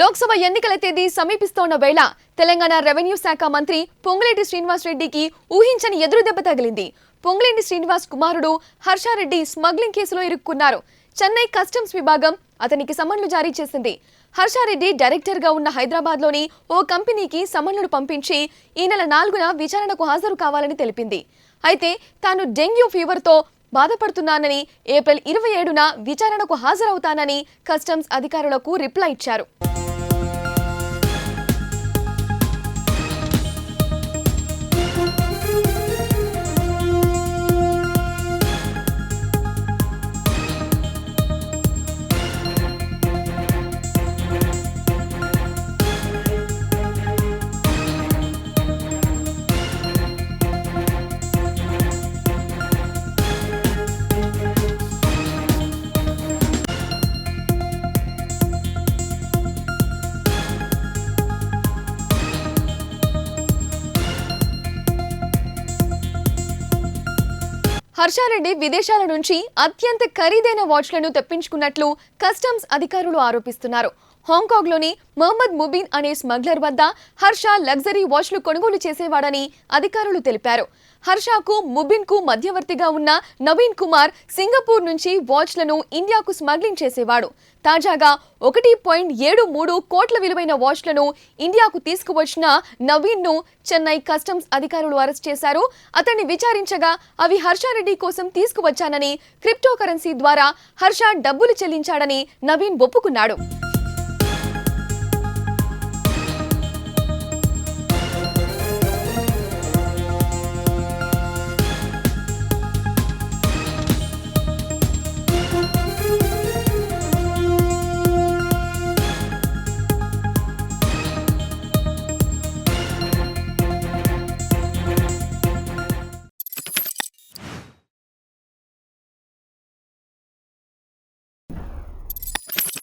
లోక్సభ ఎన్నికల తేదీ సమీపిస్తోన్న వేళ తెలంగాణ రెవెన్యూ శాఖ మంత్రి పొంగులేటి శ్రీనివాస్ రెడ్డికి ఊహించని ఎదురుదెబ్బ తగిలింది. పొంగులేటి శ్రీనివాస్ కుమారుడు హర్షారెడ్డి స్మగ్లింగ్ కేసులో ఇరుక్కున్నారు. చెన్నై కస్టమ్స్ విభాగం అతనికి సమన్లు జారీ చేసింది. హర్షారెడ్డి డైరెక్టర్ గా ఉన్న హైదరాబాద్లోని ఓ కంపెనీకి సమన్లను పంపించి ఈ నెల 4న విచారణకు హాజరు కావాలని తెలిపింది. అయితే తాను డెంగ్యూ ఫీవర్తో బాధపడుతున్నానని, ఏప్రిల్ 27న విచారణకు హాజరవుతానని కస్టమ్స్ అధికారులకు రిప్లై ఇచ్చారు. హర్షారెడ్డి విదేశాల నుంచి అత్యంత ఖరీదైన వాచ్లను తెప్పించుకున్నట్లు కస్టమ్స్ అధికారులు ఆరోపిస్తున్నారు. హాంకాంగ్లోని మహమ్మద్ ముబీన్ అనే స్మగ్లర్ వద్ద హర్ష లగ్జరీ వాచ్లు కొనుగోలు చేసేవాడని అధికారులు తెలిపారు. హర్షకు ముబీన్కు మధ్యవర్తిగా ఉన్న నవీన్ కుమార్ సింగపూర్ నుంచి వాచ్లను ఇండియాకు స్మగ్లింగ్ చేసేవాడు. తాజాగా 1.73 కోట్ల విలువైన వాచ్లను ఇండియాకు తీసుకువచ్చిన నవీన్ను చెన్నై కస్టమ్స్ అధికారులు అరెస్ట్ చేశారు. అతన్ని విచారించగా అవి హర్షారెడ్డి కోసం తీసుకువచ్చానని, క్రిప్టో కరెన్సీ ద్వారా హర్ష డబ్బులు చెల్లించాడని నవీన్ ఒప్పుకున్నాడు.